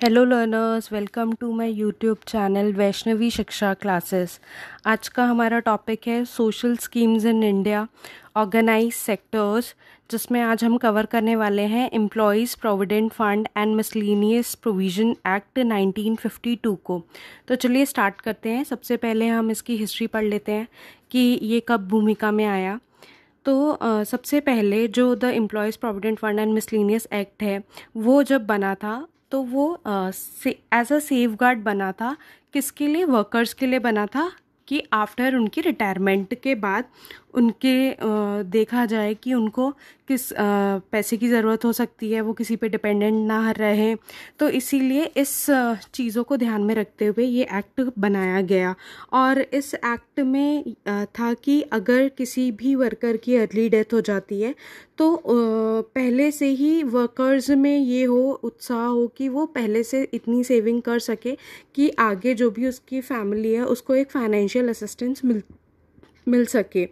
Hello learners, welcome to my YouTube channel Vaishnavi Shiksha classes. आज का हमारा टॉपिक है social schemes in India, organise sectors, जिसमें आज हम कवर करने वाले हैं employees provident fund and miscellaneous provision act 1952 को। तो चलिए स्टार्ट करते हैं। सबसे पहले हम इसकी हिस्ट्री पढ़ लेते हैं कि ये कब भूमिका में आया। तो सबसे पहले जो the employees provident fund and miscellaneous act है, वो जब बना था तो वो एज अ सेफ गार्ड बना था। किसके लिए? वर्कर्स के लिए बना था कि आफ्टर उनकी रिटायरमेंट के बाद उनके देखा जाए कि उनको किस पैसे की ज़रूरत हो सकती है, वो किसी पे डिपेंडेंट ना रहे। तो इसीलिए इस चीज़ों को ध्यान में रखते हुए ये एक्ट बनाया गया। और इस एक्ट में था कि अगर किसी भी वर्कर की अर्ली डेथ हो जाती है तो पहले से ही वर्कर्स में ये हो उत्साह हो कि वो पहले से इतनी सेविंग कर सके कि आगे जो भी उसकी फैमिली है उसको एक फाइनेंशियल असिस्टेंस मिल सके।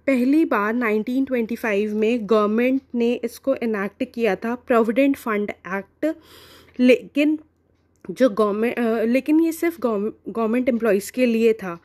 पहली बार 1925 में गवर्नमेंट ने इसको इनैक्ट किया था, प्रोविडेंट फंड एक्ट। लेकिन लेकिन ये सिर्फ गवर्नमेंट एम्प्लॉयज़ के लिए था।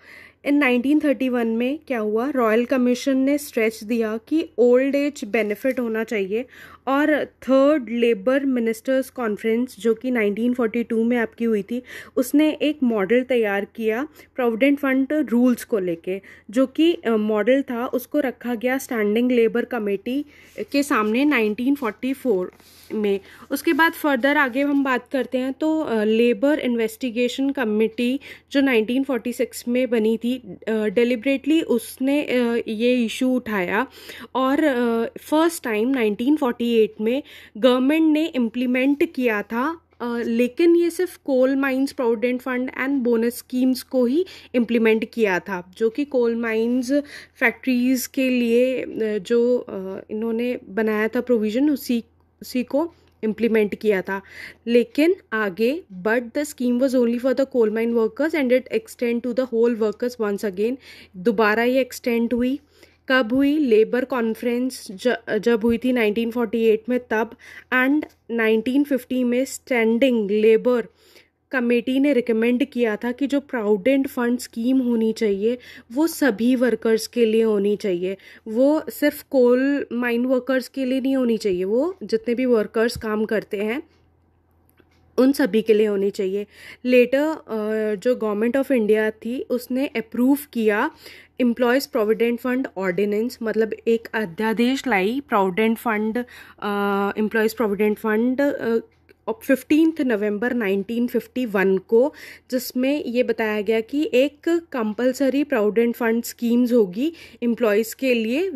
इन 1931 में क्या हुआ, रॉयल कमीशन ने स्ट्रेच दिया कि ओल्ड एज बेनिफिट होना चाहिए। और थर्ड लेबर मिनिस्टर्स कॉन्फ्रेंस, जो कि 1942 में आपकी हुई थी, उसने एक मॉडल तैयार किया प्रोविडेंट फंड रूल्स को लेके। जो कि मॉडल था उसको रखा गया स्टैंडिंग लेबर कमेटी के सामने 1944 में। उसके बाद फर्दर आगे हम बात करते हैं तो लेबर इन्वेस्टिगेशन कमेटी जो 1946 में बनी थी, डेलिब्रेटली उसने ये इशू उठाया। और फर्स्ट टाइम 1948 में गवर्नमेंट ने इम्प्लीमेंट किया था। लेकिन ये सिर्फ coal mines provident fund and bonus schemes को ही इम्प्लीमेंट किया था, जो कि कोल माइंस फैक्ट्रीज़ के लिए जो इन्होंने बनाया था प्रोविज़न, उसी को इम्प्लीमेंट किया था। लेकिन आगे but the scheme was only for the coal mine workers and it extend to the whole workers once again. दोबारा ये एक्सटेंड हुई। कब हुई? लेबर कॉन्फ्रेंस जब हुई थी 1948 में तब। एंड 1950 में स्टैंडिंग लेबर कमेटी ने रिकमेंड किया था कि जो प्रोविडेंट फंड स्कीम होनी चाहिए वो सभी वर्कर्स के लिए होनी चाहिए। वो सिर्फ कोल माइन वर्कर्स के लिए नहीं होनी चाहिए, वो जितने भी वर्कर्स काम करते हैं उन सभी के लिए होनी चाहिए। लेटर जो गवर्नमेंट ऑफ इंडिया थी उसने अप्रूव किया एम्प्लॉयज़ प्रोविडेंट फंड ऑर्डिनेंस, मतलब एक अध्यादेश लाई provident fund, employees provident fund 15 नवंबर 1951 को, जिसमें ये बताया गया कि एक कंपलसरी प्रोविडेंट फंड स्कीम्स होगी एम्प्लॉयज़ के लिए,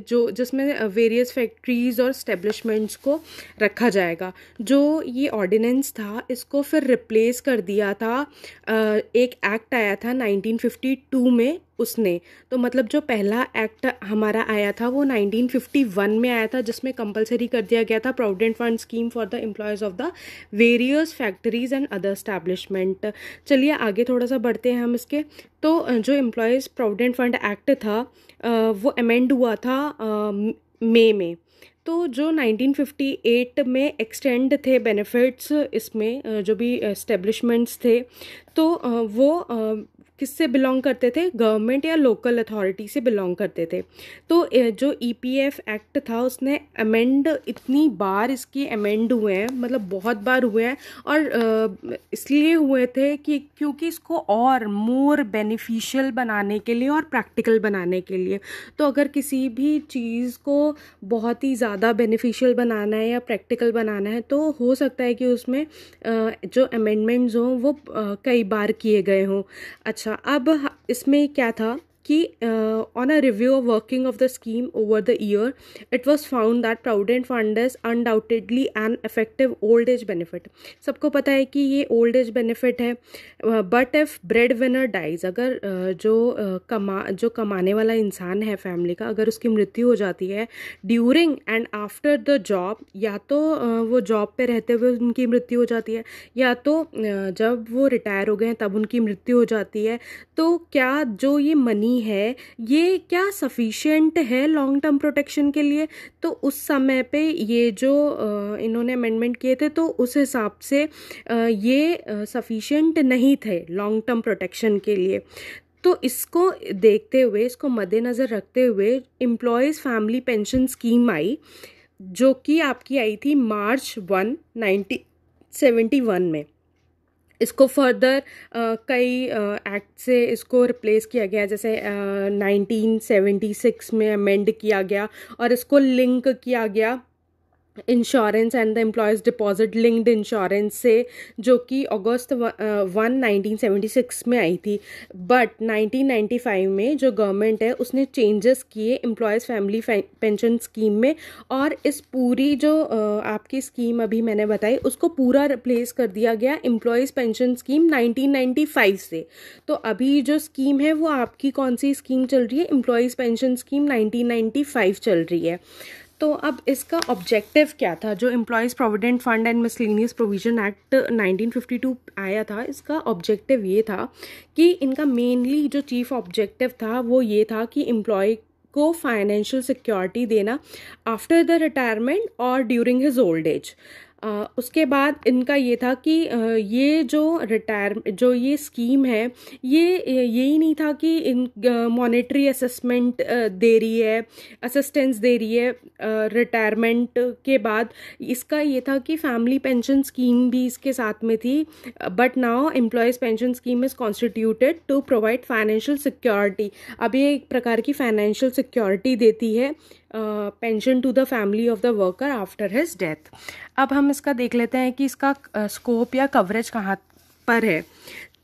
जिसमें वेरियस फैक्ट्रीज़ और स्टेब्लिशमेंट्स को रखा जाएगा। जो ये ऑर्डिनेंस था इसको फिर रिप्लेस कर दिया था, एक एक्ट आया था 1952 में उसने। तो मतलब जो पहला एक्ट हमारा आया था वो 1951 में आया था, जिसमें कंपलसरी कर दिया गया था provident fund scheme for the employees of the various factories and other establishment. चलिए आगे थोड़ा सा बढ़ते हैं हम इसके। तो जो एम्प्लॉयज़ प्रोविडेंट फंड एक्ट था वो अमेंड हुआ था मई में। तो जो 1958 में एक्सटेंड थे बेनिफिट्स, इसमें जो भी एस्टेब्लिशमेंट्स थे तो वो किससे बिलोंग करते थे? गवर्नमेंट या लोकल अथॉरिटी से बिलोंग करते थे। तो जो ईपीएफ एक्ट था उसने अमेंड, इतनी बार इसके अमेंड हुए हैं, मतलब बहुत बार हुए हैं। और इसलिए हुए थे कि क्योंकि इसको और मोर बेनिफिशियल बनाने के लिए और प्रैक्टिकल बनाने के लिए। तो अगर किसी भी चीज़ को बहुत ही ज़्यादा बेनिफिशियल बनाना है या प्रैक्टिकल बनाना है तो हो सकता है कि उसमें जो अमेंडमेंट्स हों वो कई बार किए गए हों। अच्छा, अब इसमें क्या था कि on a review of working of the scheme over the year it was found that provident fund is undoubtedly an effective old age benefit. सबको पता है कि ये ओल्ड एज बेनिफिट है। But if bread winner dies, अगर जो कमाने वाला इंसान है फैमिली का, अगर उसकी मृत्यु हो जाती है during and after the job, या तो वो जॉब पे रहते हुए उनकी मृत्यु हो जाती है, या तो जब वो रिटायर हो गए तब उनकी मृत्यु हो जाती है, तो क्या जो ये मनी नहीं है, ये क्या सफिशिएंट है लॉन्ग टर्म प्रोटेक्शन के लिए? तो उस समय पे ये जो इन्होंने अमेंडमेंट किए थे तो उस हिसाब से ये सफिशिएंट नहीं थे लॉन्ग टर्म प्रोटेक्शन के लिए। तो इसको देखते हुए, इसको मद्देनज़र रखते हुए एम्प्लॉयज़ फैमिली पेंशन स्कीम आई, जो कि आपकी आई थी March 1, 1971 में। इसको फर्दर कई एक्ट से इसको रिप्लेस किया गया, जैसे 1976 में अमेंड किया गया और इसको लिंक किया गया insurance and the employees deposit linked insurance से, जो कि अगस्त 1, 1976 में आई थी। बट 1995 में जो गवर्नमेंट है उसने चेंजेस किए एम्प्लॉयज़ फैमिली पेंशन स्कीम में, और इस पूरी जो आपकी स्कीम अभी मैंने बताई उसको पूरा रिप्लेस कर दिया गया एम्प्लॉयज़ पेंशन स्कीम 1995 से। तो अभी जो स्कीम है वो आपकी कौन सी स्कीम चल रही है? एम्प्लॉयज़ पेंशन स्कीम 1995 चल रही है। तो अब इसका ऑब्जेक्टिव क्या था? जो employees provident fund and miscellaneous provision act 1952 आया था, इसका ऑब्जेक्टिव ये था कि इनका मेनली जो चीफ ऑब्जेक्टिव था वो ये था कि एम्प्लॉय को फाइनेंशियल सिक्योरिटी देना आफ्टर द रिटायरमेंट और ड्यूरिंग हिज ओल्ड एज। उसके बाद इनका ये था कि ये जो ये स्कीम है, ये यही नहीं था कि इन मॉनेटरी असेसमेंट दे रही है, असिस्टेंस दे रही है रिटायरमेंट के बाद। इसका ये था कि फैमिली पेंशन स्कीम भी इसके साथ में थी, but now employees pension scheme is constituted to provide financial security. अब ये एक प्रकार की फाइनेंशियल सिक्योरिटी देती है pension to the family of the worker after his death. अब हम इसका देख लेते हैं कि इसका स्कोप या कवरेज कहाँ पर है।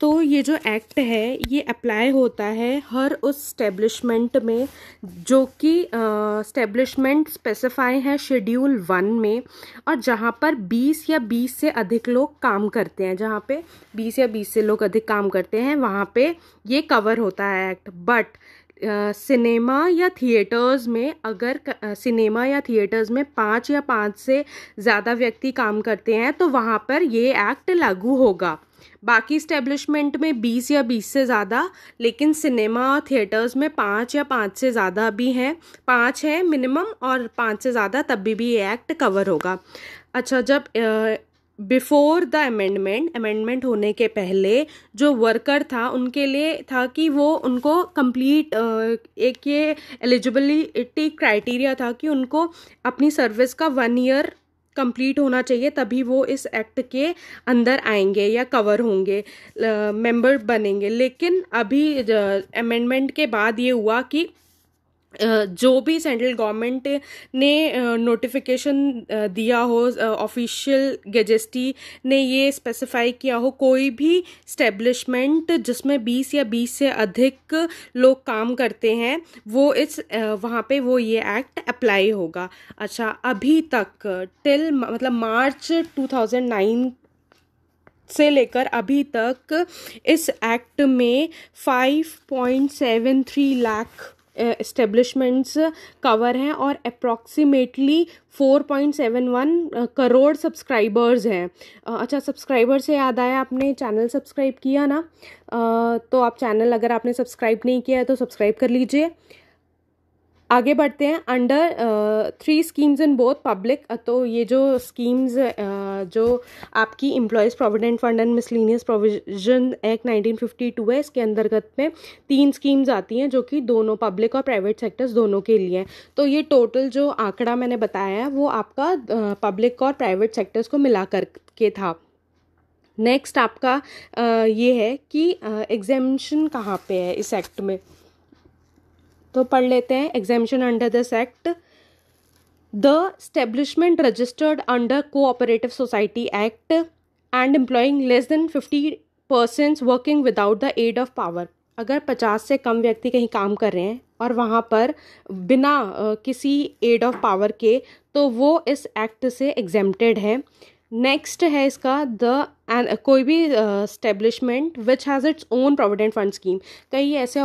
तो ये जो एक्ट है ये अप्लाई होता है हर उस स्टेब्लिशमेंट में जो कि स्टेब्लिशमेंट स्पेसिफाई है शेड्यूल 1 में, और जहाँ पर 20 या 20 से अधिक लोग काम करते हैं, जहाँ पे 20 या 20 से लोग अधिक काम करते हैं वहाँ पे ये कवर होता है एक्ट। बट सिनेमा या थिएटर्स में, अगर सिनेमा या थिएटर्स में 5 या 5 से ज़्यादा व्यक्ति काम करते हैं तो वहाँ पर ये एक्ट लागू होगा। बाकी स्टैब्लिशमेंट में 20 या 20 से ज़्यादा, लेकिन सिनेमा और थिएटर्स में 5 या 5 से ज़्यादा भी हैं, 5 है मिनिमम और 5 से ज़्यादा तब भी ये एक्ट कवर होगा। अच्छा, जब बिफोर द अमेंडमेंट होने के पहले जो वर्कर था उनके लिए था कि वो उनको कंप्लीट एक ये एलिजिबिलिटी क्राइटेरिया था कि उनको अपनी सर्विस का 1 ईयर कंप्लीट होना चाहिए, तभी वो इस एक्ट के अंदर आएंगे या कवर होंगे, मेंबर बनेंगे। लेकिन अभी अमेंडमेंट के बाद ये हुआ कि जो भी सेंट्रल गवर्नमेंट ने नोटिफिकेशन दिया हो, ऑफिशियल गेजेस्टी ने ये स्पेसिफाई किया हो, कोई भी स्टेब्लिशमेंट जिसमें 20 या 20 से अधिक लोग काम करते हैं वो वहाँ पे वो ये एक्ट अप्लाई होगा। अच्छा, अभी तक टिल मतलब मार्च 2009 से लेकर अभी तक इस एक्ट में 5.73 लाख एस्टेब्लिशमेंट्स कवर हैं और अप्रॉक्सीमेटली 4.71 करोड़ सब्सक्राइबर्स हैं। अच्छा, सब्सक्राइबर से याद आया, आपने चैनल सब्सक्राइब किया ना? तो आप चैनल अगर आपने सब्सक्राइब नहीं किया है तो सब्सक्राइब कर लीजिए। आगे बढ़ते हैं। Under 3 schemes in both public, तो ये जो स्कीम्स जो आपकी employees provident fund and miscellaneous provision act 1952 है, इसके अंतर्गत में 3 स्कीम्स आती हैं जो कि दोनों पब्लिक और प्राइवेट सेक्टर्स दोनों के लिए हैं। तो ये टोटल जो आंकड़ा मैंने बताया है वो आपका पब्लिक और प्राइवेट सेक्टर्स को मिला कर के था। नेक्स्ट आपका ये है कि एग्जेम्पशन कहाँ पे है इस एक्ट में, तो पढ़ लेते हैं। Exemption under this act, the establishment registered under cooperative society act and employing less than 50 persons working without the aid of power. अगर 50 से कम व्यक्ति कहीं काम कर रहे हैं और वहाँ पर बिना किसी एड ऑफ पावर के, तो वो इस एक्ट से एग्जेम्प्टेड है। नेक्स्ट है इसका, द कोई भी establishment which has its own provident fund scheme, कई ऐसे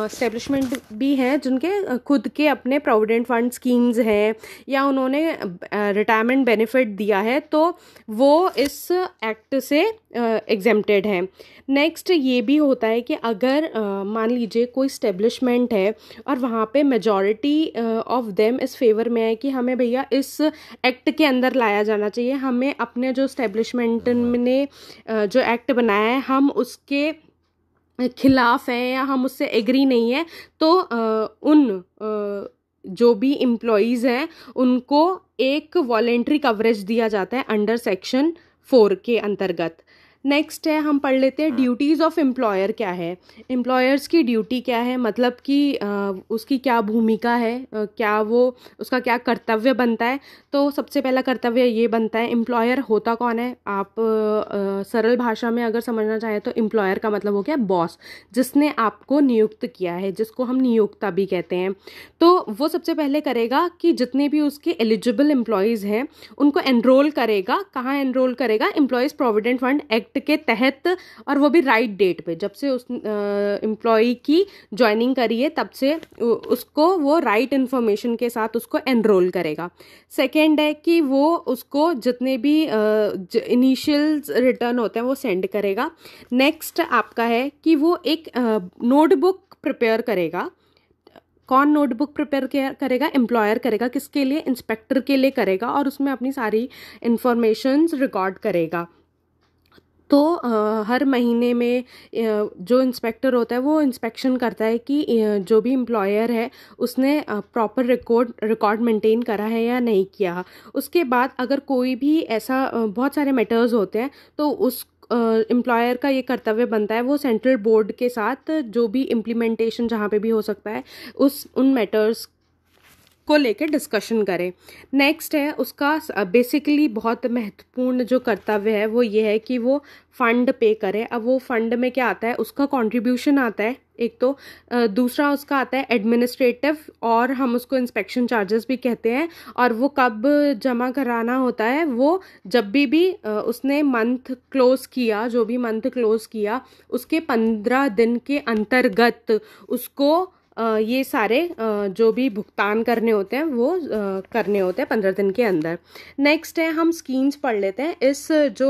स्टेब्लिशमेंट भी हैं जिनके खुद के अपने प्रोविडेंट फंड स्कीम्स हैं या उन्होंने रिटायरमेंट बेनिफिट दिया है, तो वो इस एक्ट से एग्जेम्प्टेड हैं। नेक्स्ट ये भी होता है कि अगर मान लीजिए कोई स्टेब्लिशमेंट है और वहाँ पे मेजॉरिटी ऑफ देम इस फेवर में है कि हमें भैया इस एक्ट के अंदर लाया जाना चाहिए, हमें अपने जो स्टेब्लिशमेंट ने जो एक्ट बनाया है हम उसके खिलाफ हैं या हम उससे एग्री नहीं है, तो जो भी एम्प्लॉयज़ हैं उनको एक वॉलेंट्री कवरेज दिया जाता है अंडर सेक्शन 4 के अंतर्गत। नेक्स्ट है, हम पढ़ लेते हैं ड्यूटीज़ ऑफ एम्प्लॉयर क्या है। एम्प्लॉयर्स की ड्यूटी क्या है, मतलब कि उसकी क्या भूमिका है, क्या वो उसका क्या कर्तव्य बनता है। तो सबसे पहला कर्तव्य ये बनता है, एम्प्लॉयर होता कौन है। आप सरल भाषा में अगर समझना चाहें तो एम्प्लॉयर का मतलब हो गया बॉस, जिसने आपको नियुक्त किया है, जिसको हम नियोक्ता भी कहते हैं। तो वो सबसे पहले करेगा कि जितने भी उसके एलिजिबल एम्प्लॉयज़ हैं उनको एनरोल करेगा। कहाँ एनरोल करेगा, एम्प्लॉयज़ प्रोविडेंट फंड एक्ट के तहत, और वो भी राइट डेट पे, जब से उस एम्प्लॉय की ज्वाइनिंग करी है तब से उसको वो राइट इन्फॉर्मेशन के साथ उसको एनरोल करेगा। सेकेंड है कि वो उसको जितने भी इनिशियल रिटर्न होते हैं वो सेंड करेगा। नेक्स्ट आपका है कि वो एक नोटबुक प्रिपेयर करेगा। कौन नोटबुक प्रिपेयर करेगा, एम्प्लॉयर करेगा। किसके लिए, इंस्पेक्टर के लिए करेगा, और उसमें अपनी सारी इंफॉर्मेशंस रिकॉर्ड करेगा। तो हर महीने में जो इंस्पेक्टर होता है वो इंस्पेक्शन करता है कि जो भी एम्प्लॉयर है उसने प्रॉपर रिकॉर्ड मेंटेन करा है या नहीं किया। उसके बाद अगर कोई भी ऐसा बहुत सारे मैटर्स होते हैं तो उस एम्प्लॉयर का ये कर्तव्य बनता है वो सेंट्रल बोर्ड के साथ जो भी इम्प्लीमेंटेशन जहाँ पे भी हो सकता है उन मैटर्स को लेकर डिस्कशन करें। नेक्स्ट है उसका बेसिकली बहुत महत्वपूर्ण जो कर्तव्य है वो ये है कि वो फंड पे करे। अब वो फंड में क्या आता है, उसका कंट्रीब्यूशन आता है एक तो, दूसरा उसका आता है एडमिनिस्ट्रेटिव, और हम उसको इंस्पेक्शन चार्जेस भी कहते हैं। और वो कब जमा कराना होता है, वो जब भी उसने मंथ क्लोज किया, जो भी मंथ क्लोज किया उसके 15 दिन के अंतर्गत उसको ये सारे जो भी भुगतान करने होते हैं वो करने होते हैं 15 दिन के अंदर। नेक्स्ट है, हम स्कीम्स पढ़ लेते हैं। इस जो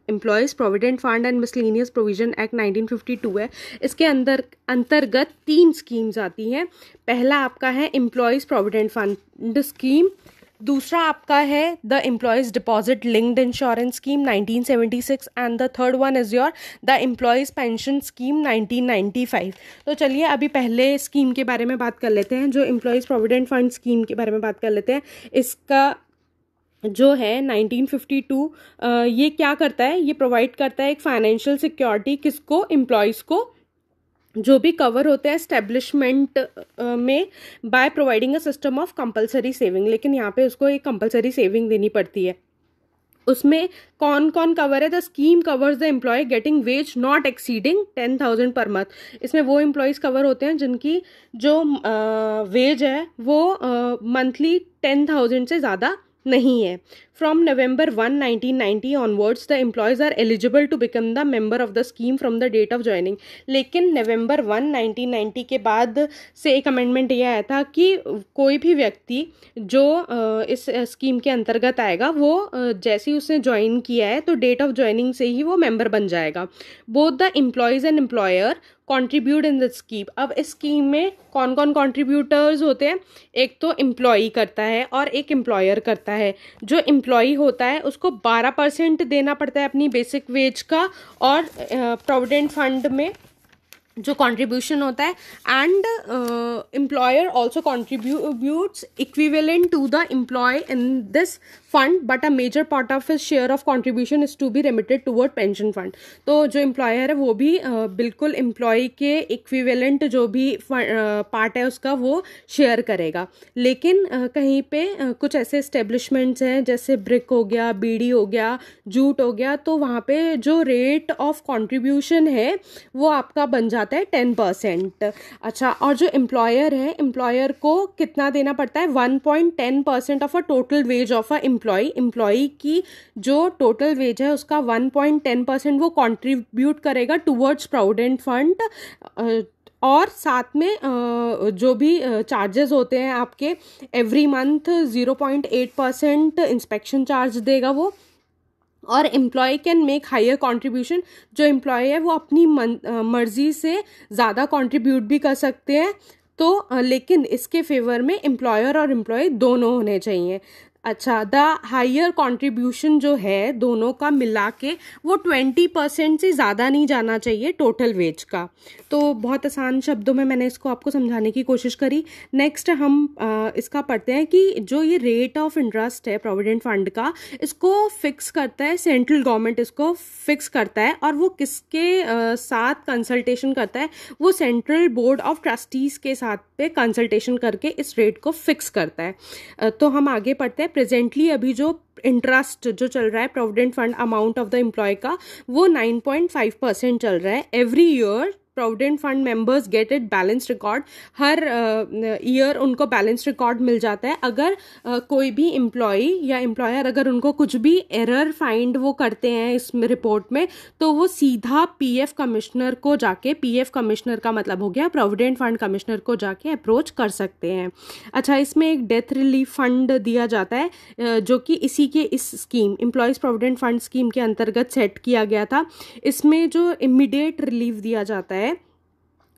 employees provident fund and miscellaneous provision act 1952 है, इसके अंतर्गत 3 स्कीम्स आती हैं। पहला आपका है एम्प्लॉयज़ प्रोविडेंट फंड स्कीम, दूसरा आपका है the employees deposit linked insurance scheme 1976, and the third one is your the employees pension scheme 1995। तो चलिए अभी पहले स्कीम के बारे में बात कर लेते हैं, जो एम्प्लॉयज़ प्रोविडेंट फंड स्कीम के बारे में बात कर लेते हैं। इसका जो है 1952 ये क्या करता है, ये प्रोवाइड करता है एक फाइनेंशियल सिक्योरिटी किसको, एम्प्लॉयज़ को, जो भी कवर होते हैं एस्टेब्लिशमेंट में by providing a system of compulsory saving. लेकिन यहाँ पे उसको एक कंपलसरी सेविंग देनी पड़ती है। उसमें कौन कौन कवर है, the scheme covers the employee getting wage not exceeding 10,000 per month. इसमें वो एम्प्लॉयज़ कवर होते हैं जिनकी जो वेज है वो मंथली 10,000 से ज़्यादा नहीं है। From November 1, 1990 onwards, the employees are eligible to become the member of the scheme from the date of joining. लेकिन नवंबर 1, 1990 के बाद से एक अमेंडमेंट ये आया था कि कोई भी व्यक्ति जो इस स्कीम के अंतर्गत आएगा वो जैसे ही उसने ज्वाइन किया है तो डेट ऑफ ज्वाइनिंग से ही वो मेंबर बन जाएगा। Both the employees and employer contribute in the scheme. अब इस स्कीम में कौन कौन कंट्रीब्यूटर्स होते हैं, एक तो एम्प्लॉई करता है और एक एम्प्लॉयर करता है। जो एम्प्लॉई होता है उसको 12% देना पड़ता है अपनी बेसिक वेज का, और प्रोविडेंट फंड में जो कंट्रीब्यूशन होता है, and employer also contributes equivalent to the employee in this fund, but a major part of his share of contribution is to be remitted toward pension fund. तो जो employer है वो भी बिल्कुल एम्प्लॉय के इक्विवेलेंट जो भी पार्ट है उसका वो शेयर करेगा। लेकिन कहीं पे कुछ ऐसे एस्टेब्लिशमेंट्स हैं जैसे ब्रिक हो गया, बीडी हो गया, जूट हो गया, तो वहाँ पे जो रेट ऑफ कंट्रीब्यूशन है वो आपका बन जाता है 10%। अच्छा, और जो एम्प्लॉयर है, एम्प्लॉयर को कितना देना पड़ता है, 1.10% of a total wage of a employee की जो टोटल वेज है उसका 1.10% वो कंट्रीब्यूट करेगा टुवर्ड्स प्रोविडेंट फंड, और साथ में जो भी चार्जेस होते हैं आपके एवरी मंथ 0.8% इंस्पेक्शन चार्ज देगा वो। और employee can make higher contribution, जो एम्प्लॉय है वो अपनी मर्जी से ज़्यादा कंट्रीब्यूट भी कर सकते हैं, तो लेकिन इसके फेवर में एम्प्लॉयर और एम्प्लॉय दोनों होने चाहिए। अच्छा, द हायर कंट्रीब्यूशन जो है दोनों का मिला के वो 20% से ज़्यादा नहीं जाना चाहिए टोटल वेज का। तो बहुत आसान शब्दों में मैंने इसको आपको समझाने की कोशिश करी। नेक्स्ट हम इसका पढ़ते हैं कि जो ये रेट ऑफ इंटरेस्ट है प्रोविडेंट फंड का, इसको फिक्स करता है सेंट्रल गवर्नमेंट, इसको फिक्स करता है, और वो किसके साथ कंसल्टेशन करता है, वो सेंट्रल बोर्ड ऑफ ट्रस्टीज़ के साथ पे कंसल्टेशन करके इस रेट को फिक्स करता है। तो हम आगे पढ़ते हैं। प्रेजेंटली अभी जो इंटरेस्ट जो चल रहा है provident fund amount of the employee का, वो 9.5% चल रहा है। Every year provident fund members get it balance record, हर ईयर उनको बैलेंस रिकॉर्ड मिल जाता है। अगर कोई भी एम्प्लॉय या एम्प्लॉयर अगर उनको कुछ भी एरर फाइंड वो करते हैं इस रिपोर्ट में, तो वो सीधा पीएफ कमिश्नर को जाके, पीएफ कमिश्नर का मतलब हो गया प्रोविडेंट फंड कमिश्नर को जाके अप्रोच कर सकते हैं। अच्छा, इसमें एक डेथ रिलीफ फंड दिया जाता है जो कि इसी के इस scheme employees provident fund scheme के अंतर्गत सेट किया गया था। इसमें जो इमीडिएट रिलीफ दिया जाता है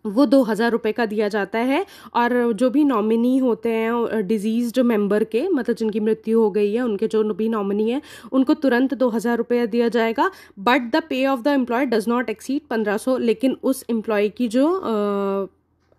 वो 2,000 रुपये का दिया जाता है, और जो भी नॉमिनी होते हैं डिजीज जो मेंबर के, मतलब जिनकी मृत्यु हो गई है, उनके जो भी नॉमिनी है उनको तुरंत 2,000 रुपये दिया जाएगा। But the pay of the employee does not exceed 1,500, लेकिन उस एम्प्लॉय की जो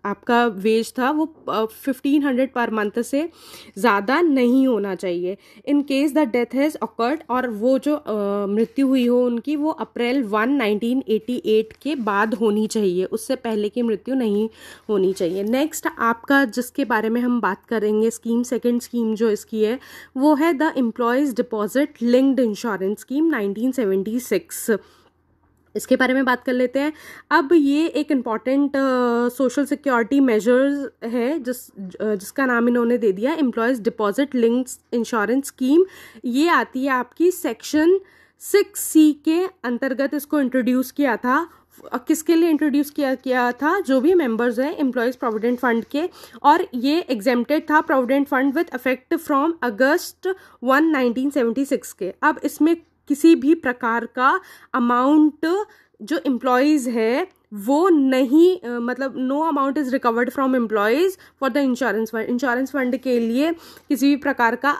आपका वेज था वो 1,500 पर मंथ से ज़्यादा नहीं होना चाहिए। In case the death has awkward, और वो जो मृत्यु हुई हो उनकी वो अप्रैल 1, 1988 के बाद होनी चाहिए, उससे पहले की मृत्यु नहीं होनी चाहिए। नेक्स्ट आपका जिसके बारे में हम बात करेंगे स्कीम, सेकेंड स्कीम जो इसकी है वो है the employees deposit linked insurance scheme 1976। इसके बारे में बात कर लेते हैं। अब ये एक इम्पॉर्टेंट सोशल सिक्योरिटी मेजर्स है जिसका नाम इन्होंने दे दिया employees deposit linked insurance scheme. ये आती है आपकी सेक्शन 6C के अंतर्गत इसको इंट्रोड्यूस किया था। किसके लिए इंट्रोड्यूस किया था? जो भी मेंबर्स हैं एम्प्लॉयज़ प्रोविडेंट फंड के, और ये एग्जेम्प्टेड था provident fund with effect from अगस्त 1, 1976 के। अब इसमें किसी भी प्रकार का अमाउंट जो एम्प्लॉयज़ है वो नहीं, मतलब no amount is recovered from employees for the insurance fund. Insurance fund के लिए किसी भी प्रकार का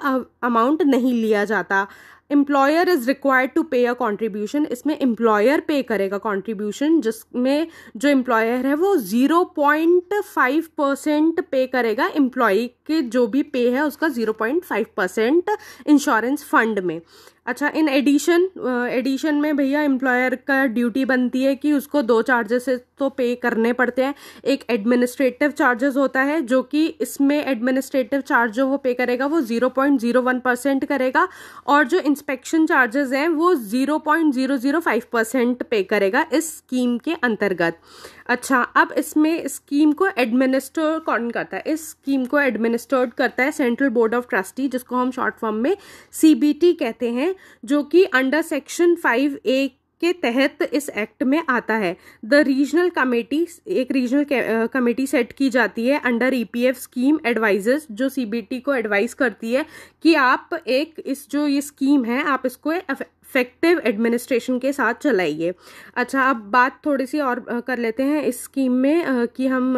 अमाउंट नहीं लिया जाता। एम्प्लॉयर इज़ रिक्वायर्ड टू पे अ कॉन्ट्रीब्यूशन, इसमें एम्प्लॉयर पे करेगा कॉन्ट्रीब्यूशन, जिसमें जो एम्प्लॉयर है वो 0.5% पे करेगा। एम्प्लॉय के जो भी पे है उसका 0.5% इंश्योरेंस फंड में। अच्छा, इन एडिशन में भैया एम्प्लॉयर का ड्यूटी बनती है कि उसको 2 चार्जेस तो पे करने पड़ते हैं। एक एडमिनिस्ट्रेटिव चार्जेस होता है, जो कि इसमें एडमिनिस्ट्रेटिव चार्ज जो वो पे करेगा वो 0.01% करेगा, और जो इंस्पेक्शन चार्जेस हैं वो 0.005% पे करेगा इस स्कीम के अंतर्गत। अच्छा, अब इसमें स्कीम को एडमिनिस्टर कौन करता है? इस स्कीम को एडमिनिस्टर्ड करता है सेंट्रल बोर्ड ऑफ ट्रस्टी, जिसको हम शॉर्ट फॉर्म में CBT कहते हैं, जो कि अंडर सेक्शन 5A के तहत इस एक्ट में आता है। द रीजनल कमेटी, एक रीजनल कमेटी सेट की जाती है अंडर EPF स्कीम एडवाइजर्स, जो CBT को एडवाइस करती है कि आप इस जो ये स्कीम है आप इसको इफेक्टिव एडमिनिस्ट्रेशन के साथ चलाइए। अच्छा, अब बात थोड़ी सी और कर लेते हैं इस स्कीम में कि हम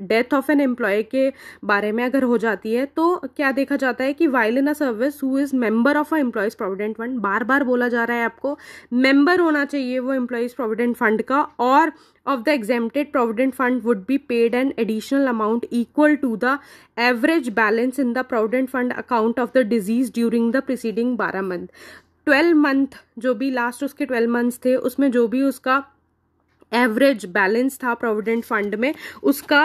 डेथ ऑफ एन एम्प्लॉय के बारे में अगर हो जाती है तो क्या देखा जाता है कि while in a service who is member of a employees provident fund, बार बार बोला जा रहा है आपको, मेंबर होना चाहिए वो एम्प्लॉयज़ प्रोविडेंट फंड का, और of the exempted provident fund would be paid an additional amount equal to the average balance in the provident fund account of the deceased during the preceding 12 month। 12 month जो भी last उसके 12 months थे उसमें जो भी उसका average balance था provident fund में उसका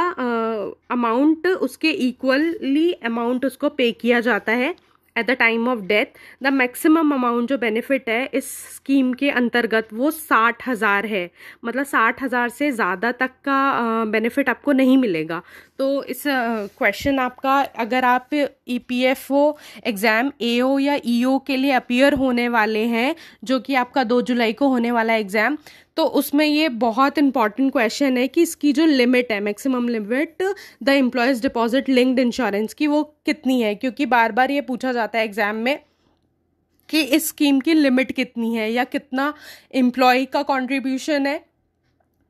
अमाउंट उसके इक्वली अमाउंट उसको पे किया जाता है at the time of death. The maximum amount जो बेनिफिट है इस स्कीम के अंतर्गत वो 60,000 है, मतलब 60,000 से ज़्यादा तक का बेनिफिट आपको नहीं मिलेगा। तो इस क्वेश्चन आपका, अगर आप EPFO एग्ज़ाम AO या EO के लिए अपीयर होने वाले हैं, जो कि आपका 2 जुलाई को होने वाला एग्ज़ाम, तो उसमें ये बहुत इंपॉर्टेंट क्वेश्चन है कि इसकी जो लिमिट है, maximum limit the employees deposit linked insurance की, वो कितनी है। क्योंकि बार बार ये पूछा जाता है एग्ज़ाम में कि इस स्कीम की लिमिट कितनी है, या कितना एम्प्लॉय का कंट्रीब्यूशन है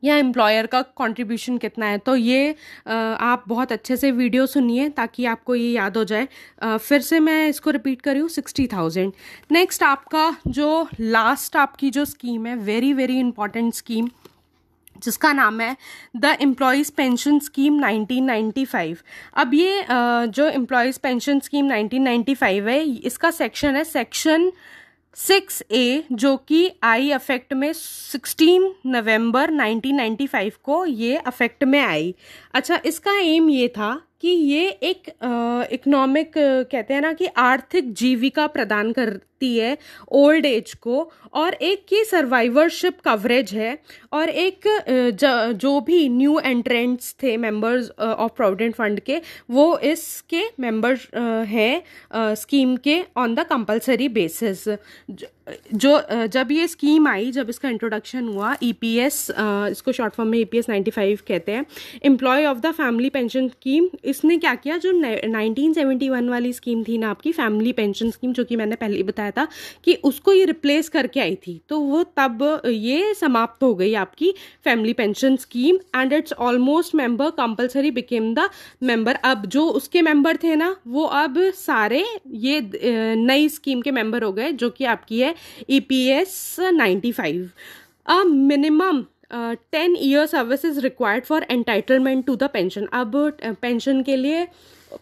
या एम्प्लॉयर का कंट्रीब्यूशन कितना है। तो ये आप बहुत अच्छे से वीडियो सुनिए ताकि आपको ये याद हो जाए। फिर से मैं इसको रिपीट कर रही हूँ, 60,000। नेक्स्ट आपका जो लास्ट आपकी जो स्कीम है, वेरी वेरी इंपॉर्टेंट स्कीम, जिसका नाम है द एम्प्लॉयज़ पेंशन स्कीम 1995। अब ये जो एम्प्लॉयज़ पेंशन स्कीम 1995 है, इसका सेक्शन है सेक्शन 6A, जो कि आई अफेक्ट में 16 नवंबर 1995 को ये अफेक्ट में आई। अच्छा, इसका एम ये था कि ये एक इकोनॉमिक कहते हैं ना कि आर्थिक जीविका प्रदान करती है ओल्ड एज को, और एक की सर्वाइवरशिप कवरेज है, और एक जो भी न्यू एंट्रेंट्स थे मेंबर्स ऑफ प्रोविडेंट फंड के, वो इसके मेंबर्स हैं स्कीम के ऑन द कंपलसरी बेसिस। जब ये स्कीम आई, जब इसका इंट्रोडक्शन हुआ, EPS, इसको शॉर्ट फॉर्म में EPS 95 कहते हैं, employee of the family pension scheme, इसने क्या किया, जो 1971 वाली स्कीम थी ना आपकी फैमिली पेंशन स्कीम, जो कि मैंने पहले ही बताया था कि उसको ये रिप्लेस करके आई थी, तो वो तब ये समाप्त हो गई आपकी family pension scheme, and it's almost member compulsory became the member. अब जो उसके मेंबर थे ना, वो अब सारे ये नई स्कीम के मेंबर हो गए, जो कि आपकी है EPS 95। A minimum 10 year service is required for entitlement to the pension. अब पेंशन के लिए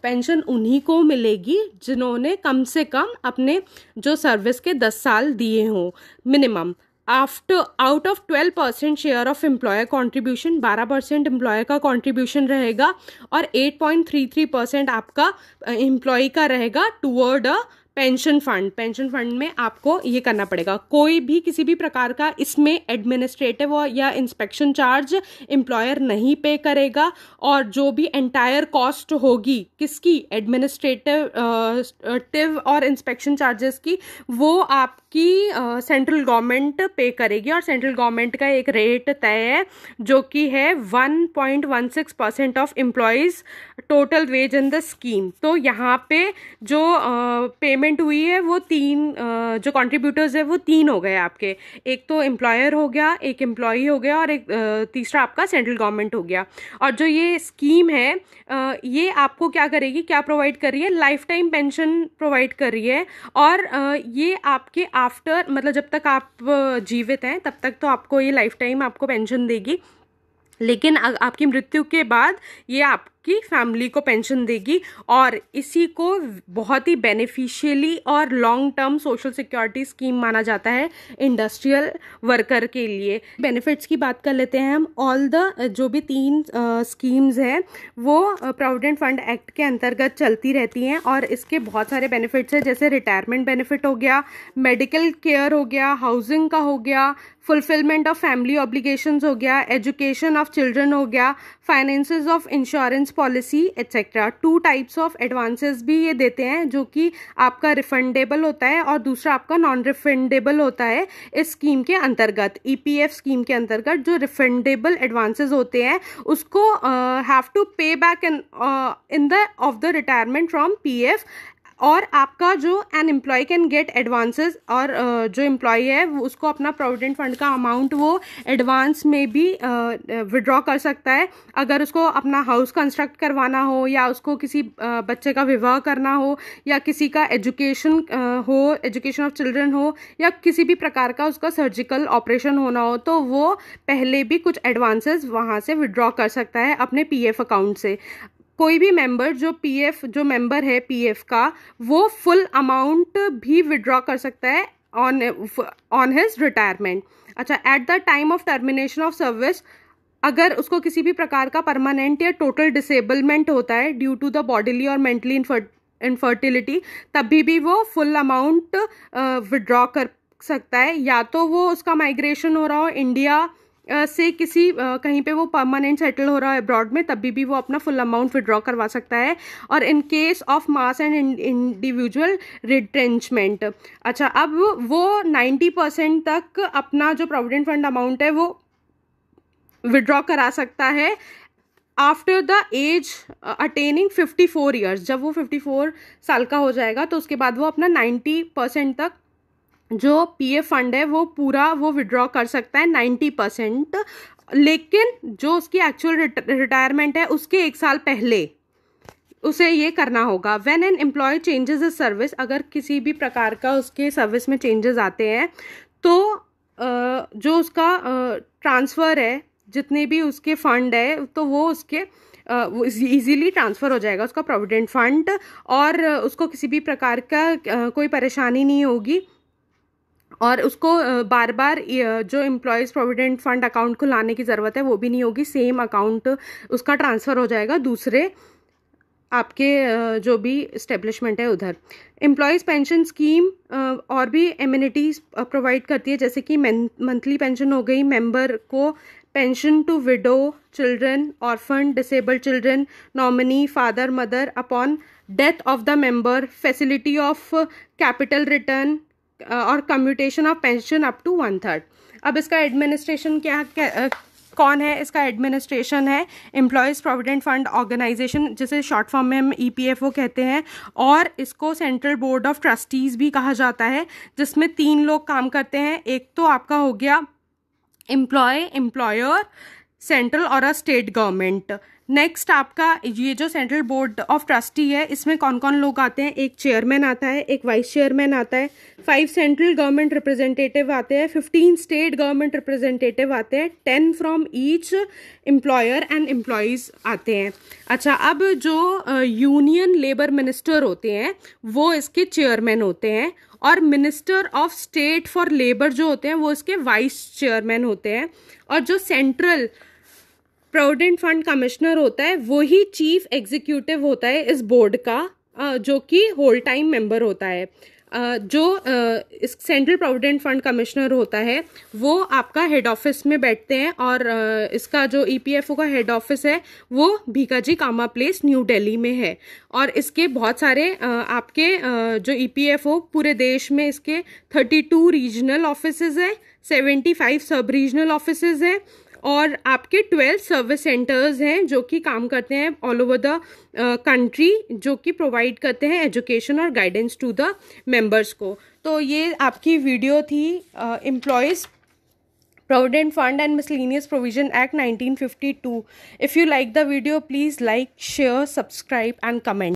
पेंशन उन्हीं को मिलेगी जिन्होंने कम से कम अपने जो सर्विस के 10 साल दिए हों minimum. After out of 12% share of employer contribution, 12% employer का कॉन्ट्रीब्यूशन रहेगा, और 8.33% आपका एम्प्लॉय का रहेगा toward a pension fund. Pension fund में आपको ये करना पड़ेगा। कोई भी किसी भी प्रकार का इसमें एडमिनिस्ट्रेटिव या इंस्पेक्शन चार्ज एम्प्लॉयर नहीं पे करेगा, और जो भी एंटायर कॉस्ट होगी किसकी, एडमिनिस्ट्रेटिव और इंस्पेक्शन चार्जेस की, वो आपकी सेंट्रल गवर्नमेंट पे करेगी, और सेंट्रल गवर्नमेंट का एक रेट तय है जो कि है 1.16% of employees total ways in the scheme. तो यहाँ पे जो पेमेंट हुई है वो जो कंट्रीब्यूटर्स है वो 3 हो गए आपके, एक तो एम्प्लॉयर हो गया, एक एम्प्लॉई हो गया, और एक तीसरा आपका सेंट्रल गवर्नमेंट हो गया। और जो ये स्कीम है ये आपको क्या करेगी, क्या प्रोवाइड कर रही है, लाइफ टाइम पेंशन प्रोवाइड कर रही है, और ये आपके आफ्टर, मतलब जब तक आप जीवित हैं तब तक तो आपको ये लाइफ टाइम आपको पेंशन देगी, लेकिन आपकी मृत्यु के बाद ये आपकी फैमिली को पेंशन देगी। और इसी को बहुत ही बेनिफिशियली और long term social security scheme माना जाता है इंडस्ट्रियल वर्कर के लिए। बेनिफिट्स की बात कर लेते हैं हम। ऑल द जो भी 3 स्कीम्स हैं वो प्रोविडेंट फंड एक्ट के अंतर्गत चलती रहती हैं, और इसके बहुत सारे बेनिफिट्स हैं, जैसे रिटायरमेंट बेनिफिट हो गया, मेडिकल केयर हो गया, हाउसिंग का हो गया, फुलफिलमेंट ऑफ फैमिली ऑब्लिगेशंस हो गया, एजुकेशन ऑफ चिल्ड्रन हो गया, finances of insurance policy etcetera. 2 types of advances भी ये देते हैं, जो कि आपका रिफंडेबल होता है और दूसरा आपका नॉन रिफंडेबल होता है। इस स्कीम के अंतर्गत, EPF स्कीम के अंतर्गत जो रिफंडेबल एडवांसेस होते हैं उसको have to pay back in the of the retirement from PF। और आपका जो an employee can get advances, और जो एम्प्लॉय है उसको अपना प्रोविडेंट फंड का अमाउंट वो एडवांस में भी विड्रॉ कर सकता है, अगर उसको अपना हाउस कंस्ट्रक्ट करवाना हो, या उसको किसी बच्चे का विवाह करना हो, या किसी का एजुकेशन हो, एजुकेशन ऑफ चिल्ड्रन हो, या किसी भी प्रकार का उसका सर्जिकल ऑपरेशन होना हो, तो वो पहले भी कुछ एडवांसेस वहाँ से विड्रॉ कर सकता है अपने PF अकाउंट से। कोई भी मेंबर जो मेंबर है PF का, वो फुल अमाउंट भी विड्रॉ कर सकता है ऑन हिज रिटायरमेंट। अच्छा, at the time of termination of service, अगर उसको किसी भी प्रकार का परमानेंट या टोटल डिसेबलमेंट होता है ड्यू टू द बॉडीली और मेंटली इनफर्टिलिटी, तभी भी वो फुल अमाउंट विड्रॉ कर सकता है। या तो वो उसका माइग्रेशन हो रहा हो इंडिया से किसी कहीं पे वो परमानेंट सेटल हो रहा है अब्रॉड में, तभी भी वो अपना फुल अमाउंट विड्रॉ करवा सकता है। और in case of mass and individual retrenchment, अच्छा अब वो 90% तक अपना जो प्रोविडेंट फंड अमाउंट है वो विड्रॉ करा सकता है after the age attaining 54 years. जब वो 54 साल का हो जाएगा तो उसके बाद वो अपना 90% तक जो पीएफ फंड है वो पूरा वो विड्रॉ कर सकता है 90%। लेकिन जो उसकी एक्चुअल रिटायरमेंट है उसके 1 साल पहले उसे ये करना होगा। When an employee changes is service, अगर किसी भी प्रकार का उसके सर्विस में चेंजेस आते हैं तो जो उसका ट्रांसफ़र है, जितने भी उसके फंड है तो वो उसके इजीली ट्रांसफ़र हो जाएगा उसका प्रोविडेंट फंड, और उसको किसी भी प्रकार का कोई परेशानी नहीं होगी। और उसको बार बार जो एम्प्लॉयज़ प्रोविडेंट फंड अकाउंट खुलाने की ज़रूरत है वो भी नहीं होगी, सेम अकाउंट उसका ट्रांसफ़र हो जाएगा दूसरे आपके जो भी इस्टेब्लिशमेंट है उधर। एम्प्लॉयज़ पेंशन स्कीम और भी एमिनिटीज़ प्रोवाइड करती है, जैसे कि मंथली पेंशन हो गई, मेंबर को pension to widow, children, orphan, disabled children, nominee, father, mother upon death of the member, facility of capital return और commutation of pension up to 1/3। अब इसका एडमिनिस्ट्रेशन कौन है? इसका एडमिनिस्ट्रेशन है एम्प्लॉयज़ प्रोविडेंट फंड ऑर्गेनाइजेशन, जिसे short form में हम ईपीएफओ कहते हैं, और इसको सेंट्रल बोर्ड ऑफ ट्रस्टीज़ भी कहा जाता है, जिसमें 3 लोग काम करते हैं। एक तो आपका हो गया एम्प्लॉयर, सेंट्रल और अ स्टेट गवर्नमेंट। नेक्स्ट आपका ये जो सेंट्रल बोर्ड ऑफ ट्रस्टी है, इसमें कौन कौन लोग आते हैं? एक चेयरमैन आता है, एक वाइस चेयरमैन आता है, 5 सेंट्रल गवर्नमेंट रिप्रेजेंटेटिव आते हैं, 15 स्टेट गवर्नमेंट रिप्रेजेंटेटिव आते हैं, 10 from each employer and employees आते हैं। अच्छा, अब जो यूनियन लेबर मिनिस्टर होते हैं वो इसके चेयरमैन होते हैं, और minister of state for labour जो होते हैं वो इसके वाइस चेयरमैन होते हैं, और जो सेंट्रल प्रोविडेंट फंड कमिश्नर होता है वही चीफ एग्जीक्यूटिव होता है इस बोर्ड का, जो कि होल टाइम मेंबर होता है। जो इस सेंट्रल प्रोविडेंट फंड कमिश्नर होता है वो आपका हेड ऑफिस में बैठते हैं, और इसका जो ईपीएफओ का हेड ऑफिस है वो भीकाजी कामा प्लेस न्यू दिल्ली में है। और इसके बहुत सारे आपके जो ईपीएफओ पूरे देश में इसके 32 रीजनल ऑफिसेज हैं, 75 सब रीजनल ऑफिसेज हैं, और आपके 12 सर्विस सेंटर्स हैं जो कि काम करते हैं ऑल ओवर द कंट्री, जो कि प्रोवाइड करते हैं एजुकेशन और गाइडेंस टू द मेंबर्स को। तो ये आपकी वीडियो थी employees provident fund and miscellaneous provision act 1952। If you like the video please like, share, subscribe and comment.